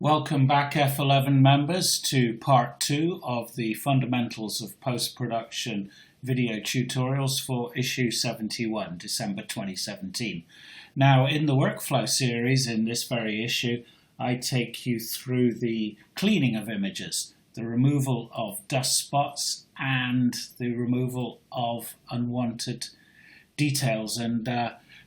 Welcome back F11 members to part 2 of the Fundamentals of Post-Production video tutorials for issue 71, December 2017. Now in the workflow series in this very issue, I take you through the cleaning of images, the removal of dust spots and the removal of unwanted details and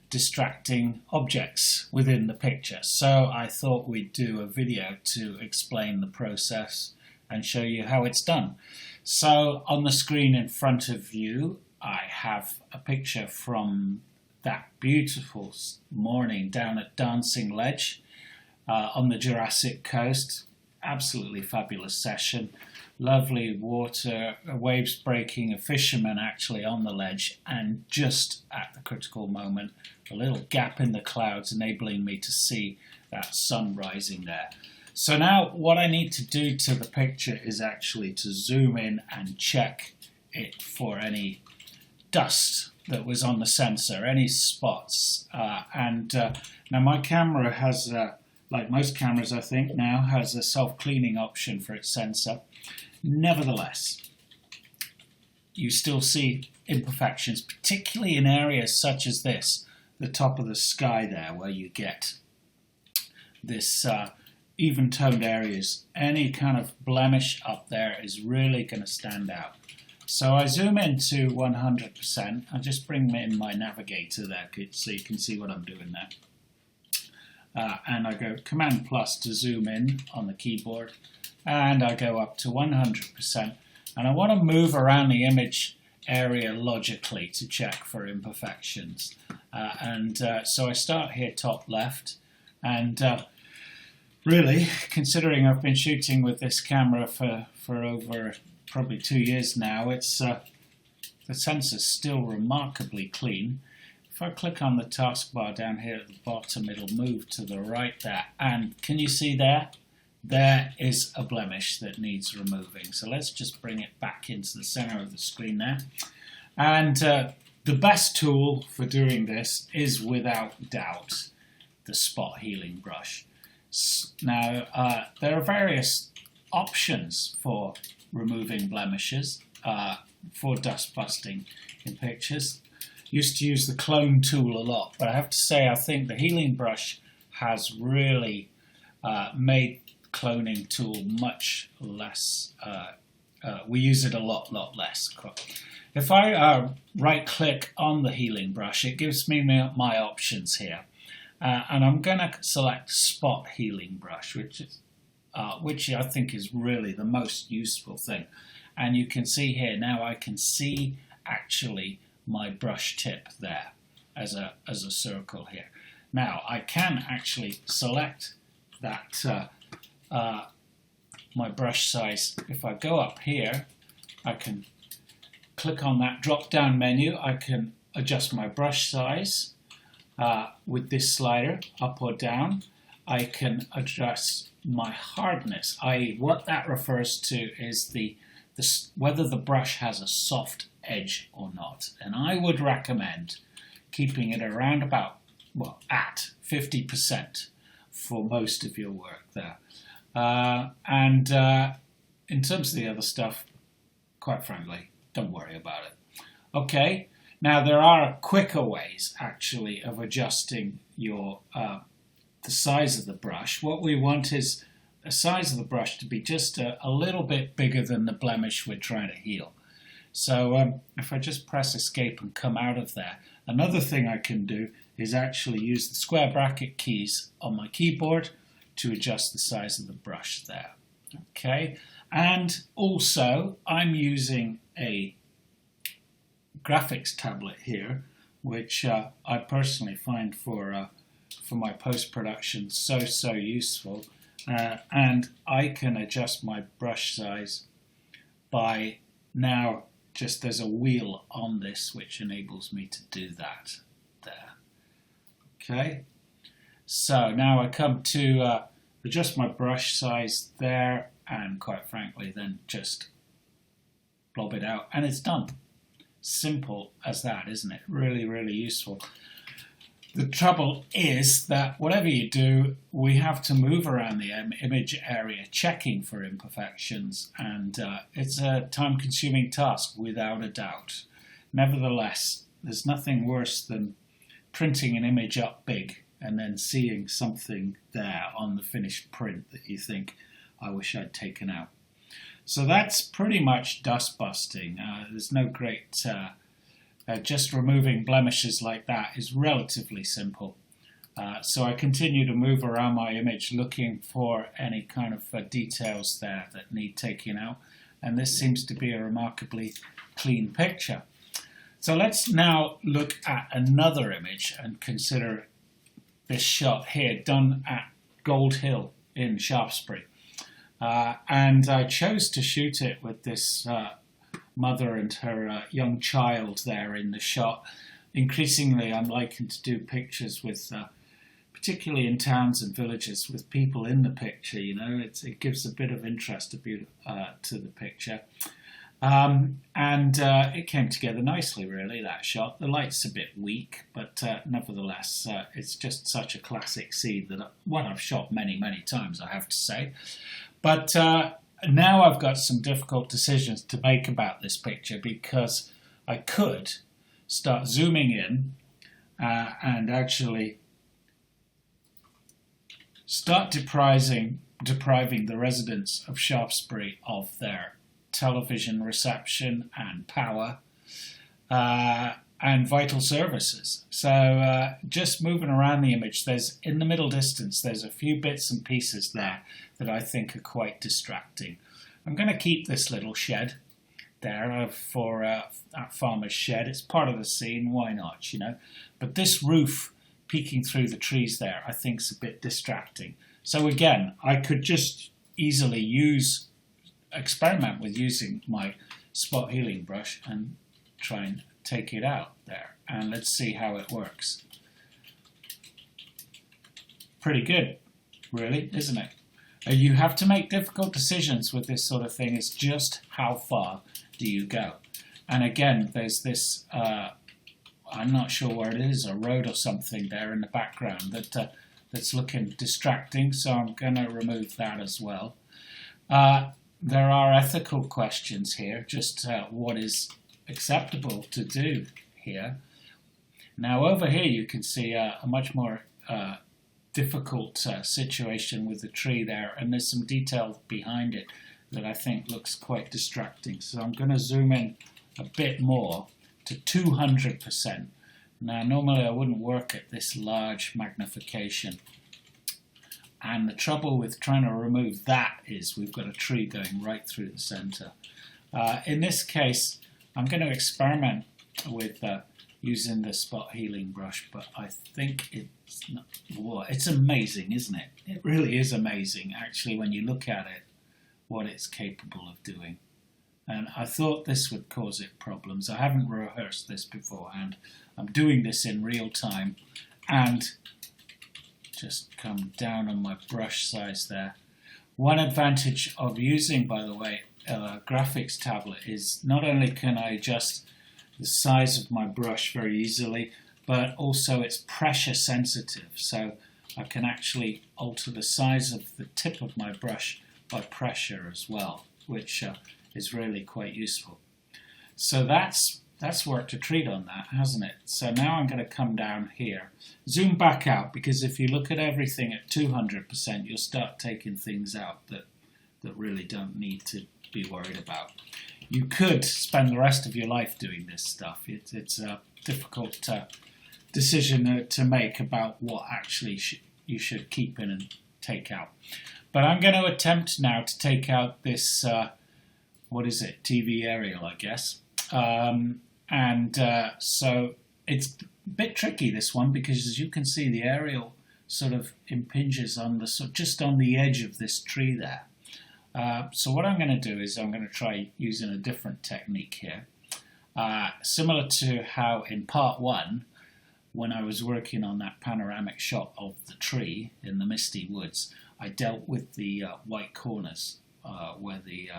distracting objects within the picture. So I thought we'd do a video to explain the process and show you how it's done. So on the screen in front of you, I have a picture from that beautiful morning down at Dancing Ledge on the Jurassic Coast. Absolutely fabulous session. Lovely water, waves breaking, a fisherman actually on the ledge, and just at the critical moment, a little gap in the clouds enabling me to see that sun rising there. So now what I need to do to the picture is actually to zoom in and check it for any dust that was on the sensor, any spots. Now my camera has, like most cameras I think now, has a self-cleaning option for its sensor. Nevertheless, you still see imperfections, particularly in areas such as this, the top of the sky there, where you get this even-toned areas. Any kind of blemish up there is really going to stand out. So I zoom into 100%. I just bring in my navigator there so you can see what I'm doing there. And I go Command plus to zoom in on the keyboard. And I go up to 100%, and I want to move around the image area logically to check for imperfections. So I start here top left, and really, considering I've been shooting with this camera for over probably 2 years now, it's the sensor's still remarkably clean. If I click on the taskbar down here at the bottom, it'll move to the right there, and can you see there? There is a blemish that needs removing. So let's just bring it back into the center of the screen there. And the best tool for doing this is without doubt the spot healing brush. Now there are various options for removing blemishes, for dust busting in pictures. Used to use the clone tool a lot, but I have to say I think the healing brush has really made cloning tool much less, we use it a lot less. If I right click on the healing brush, it gives me my options here, and I'm going to select spot healing brush, which I think is really the most useful thing. And you can see here now I can see actually my brush tip there as a circle here. Now I can actually select that my brush size. If I go up here, I can click on that drop down menu. I can adjust my brush size with this slider up or down. I can adjust my hardness, i.e. what that refers to is whether the brush has a soft edge or not, and I would recommend keeping it around about, well, at 50% for most of your work there. In terms of the other stuff, quite frankly, don't worry about it. Okay, now there are quicker ways actually of adjusting your the size of the brush. What we want is the size of the brush to be just a little bit bigger than the blemish we're trying to heal. So if I just press escape and come out of there, another thing I can do is actually use the square bracket keys on my keyboard to adjust the size of the brush there. Okay, and also I'm using a graphics tablet here, which I personally find for my post-production so useful, and I can adjust my brush size by now just there's a wheel on this which enables me to do that there. Okay. So now I come to adjust my brush size there, and quite frankly then just blob it out and it's done. Simple as that, isn't it? Really, really useful. The trouble is that whatever you do, we have to move around the image area checking for imperfections, and it's a time-consuming task without a doubt. Nevertheless, there's nothing worse than printing an image up big and then seeing something there on the finished print that you think, I wish I'd taken out. So that's pretty much dust busting. There's no great... just removing blemishes like that is relatively simple. So I continue to move around my image looking for any kind of details there that need taking out. And this seems to be a remarkably clean picture. So let's now look at another image and consider this shot here done at Gold Hill in Shaftesbury. And I chose to shoot it with this mother and her young child there in the shot. Increasingly, I'm liking to do pictures with, particularly in towns and villages, with people in the picture. You know, it gives a bit of interest to the picture. It came together nicely, really, that shot. The light's a bit weak, but nevertheless, it's just such a classic scene that one I've shot many, many times, I have to say. But now I've got some difficult decisions to make about this picture, because I could start zooming in and actually start depriving the residents of Shaftesbury of their television reception and power and vital services. So just moving around the image, there's in the middle distance, there's a few bits and pieces there that I think are quite distracting. I'm going to keep this little shed there for that farmer's shed. It's part of the scene, why not, you know? But this roof peeking through the trees there, I think is a bit distracting. So again, I could just easily experiment with using my spot healing brush and try and take it out there. And let's see how it works. Pretty good, really, isn't it? You have to make difficult decisions with this sort of thing. It's just how far do you go? And again, there's this, I'm not sure where it is, a road or something there in the background that's looking distracting, so I'm going to remove that as well. There are ethical questions here, just what is acceptable to do here. Now over here you can see a much more difficult situation with the tree there, and there's some detail behind it that I think looks quite distracting. So I'm going to zoom in a bit more to 200%. Now normally I wouldn't work at this large magnification, and the trouble with trying to remove that is we've got a tree going right through the center. In this case I'm going to experiment with using the spot healing brush, but I think it's not, whoa, it's amazing, isn't it? It really is amazing, actually, when you look at it, what it's capable of doing. And I thought this would cause it problems. I haven't rehearsed this beforehand. I'm doing this in real time, and just come down on my brush size there. One advantage of using, by the way, a graphics tablet is not only can I adjust the size of my brush very easily, but also it's pressure sensitive, so I can actually alter the size of the tip of my brush by pressure as well, which is really quite useful. So that's worked a treat on that, hasn't it? So now I'm going to come down here, zoom back out, because if you look at everything at 200%, you'll start taking things out that really don't need to be worried about. You could spend the rest of your life doing this stuff. It's a difficult decision to make about what actually you should keep in and take out. But I'm going to attempt now to take out this, what is it, TV aerial, I guess. So it's a bit tricky, this one, because as you can see, the aerial sort of impinges on just on the edge of this tree there. So what I'm going to do is I'm going to try using a different technique here. Similar to how in part one, when I was working on that panoramic shot of the tree in the misty woods, I dealt with the white corners where the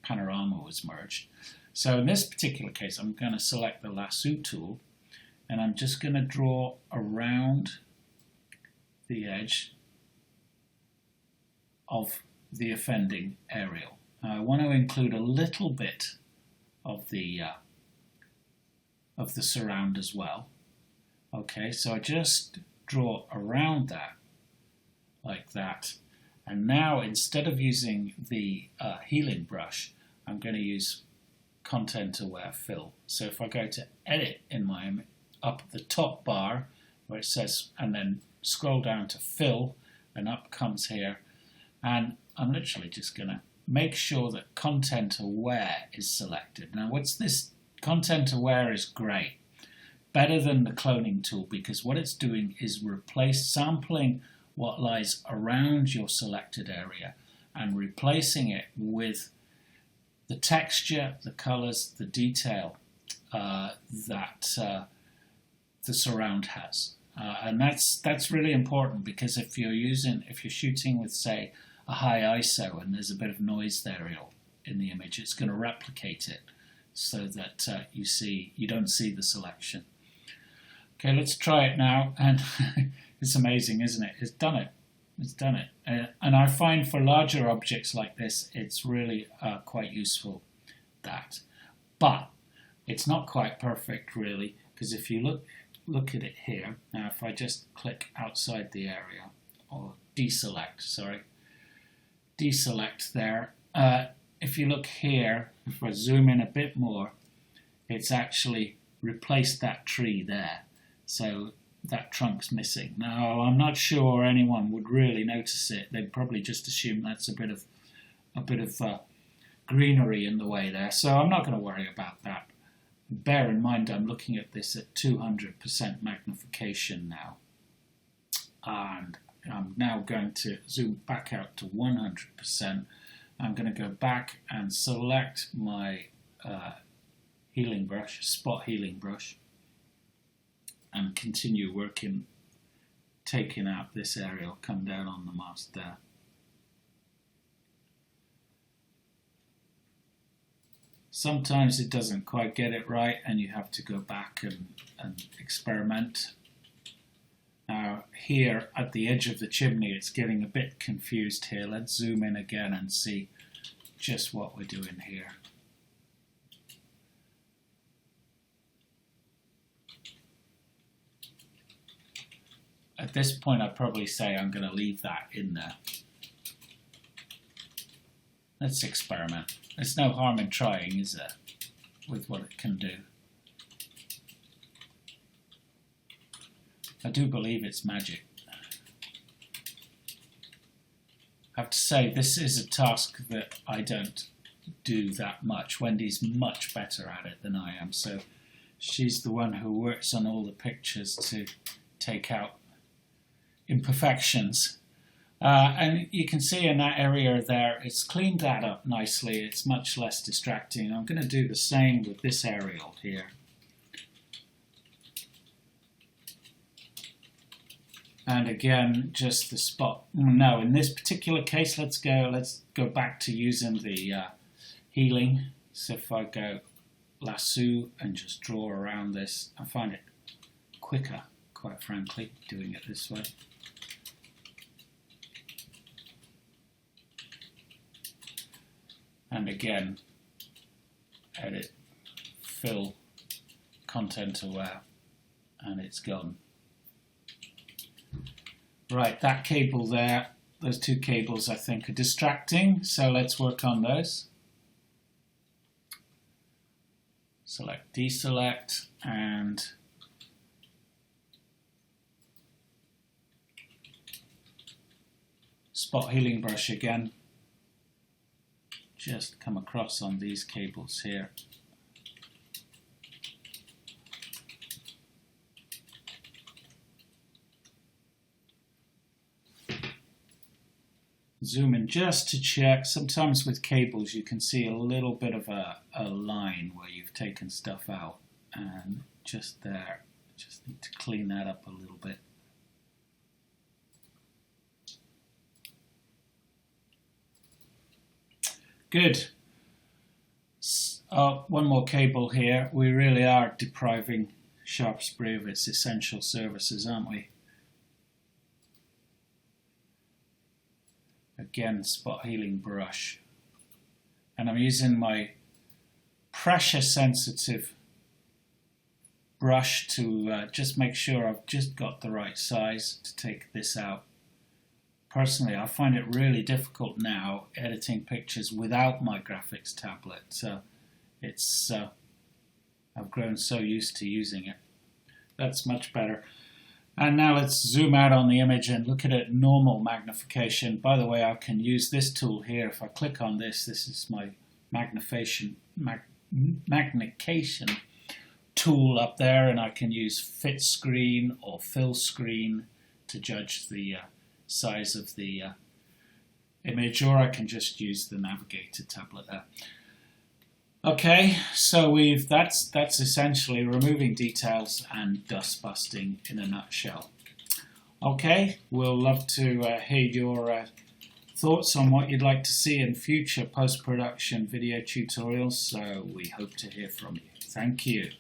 panorama was merged. So in this particular case, I'm going to select the lasso tool and I'm just going to draw around the edge of the offending aerial. Now I want to include a little bit of the surround as well. Okay, so I just draw around that like that, and now instead of using the healing brush, I'm going to use content aware fill. So if I go to edit in my image, up at the top bar where it says, and then scroll down to fill, and up comes here, and I'm literally just going to make sure that content aware is selected. Now what's this? Content aware is great, better than the cloning tool, because what it's doing is sampling what lies around your selected area and replacing it with the texture, the colors, the detail that the surround has. And that's really important, because if you're shooting with, say, a high ISO and there's a bit of noise there in the image, it's going to replicate it so that you don't see the selection. Okay, let's try it now, and it's amazing, isn't it? It's done it. It's done it. And I find for larger objects like this, it's really quite useful, that. But it's not quite perfect, really, because if you look at it here, now if I just click outside the area, or deselect there, if you look here, if I zoom in a bit more, it's actually replaced that tree there. So that trunk's missing. Now, I'm not sure anyone would really notice it. They'd probably just assume that's a bit of greenery in the way there. So I'm not going to worry about that. Bear in mind, I'm looking at this at 200% magnification now. And I'm now going to zoom back out to 100%. I'm going to go back and select my healing brush, spot healing brush, and continue working, taking out this area. I'll come down on the mask there. Sometimes it doesn't quite get it right, and you have to go back and experiment. Now here at the edge of the chimney, it's getting a bit confused here. Let's zoom in again and see just what we're doing here. At this point, I'd probably say I'm going to leave that in there. Let's experiment. There's no harm in trying, is there, with what it can do. I do believe it's magic. I have to say, this is a task that I don't do that much. Wendy's much better at it than I am, so she's the one who works on all the pictures to take out imperfections. And you can see in that area there, it's cleaned that up nicely. It's much less distracting. I'm going to do the same with this aerial here. And again, just the spot. No, in this particular case, let's go back to using the healing. So if I go lasso and just draw around this, I find it quicker, quite frankly, doing it this way. And again, edit, fill, content aware, and it's gone. Right, that cable there, those two cables I think are distracting, so let's work on those. Select, deselect, and spot healing brush again. Just come across on these cables here. Zoom in just to check. Sometimes with cables you can see a little bit of a line where you've taken stuff out, and just there, just need to clean that up a little bit. Good. One more cable here. We really are depriving Sharpsbury of its essential services, aren't we? Again, spot healing brush. And I'm using my pressure sensitive brush to just make sure I've just got the right size to take this out. Personally, I find it really difficult now editing pictures without my graphics tablet. So it's I've grown so used to using it. That's much better. And now let's zoom out on the image and look at it normal magnification. By the way, I can use this tool here. If I click on this, this is my magnification tool up there, and I can use fit screen or fill screen to judge the size of the image, or I can just use the navigator tablet there. Okay, so that's essentially removing details and dust busting in a nutshell. Okay, we'll love to hear your thoughts on what you'd like to see in future post-production video tutorials, so we hope to hear from you. Thank you.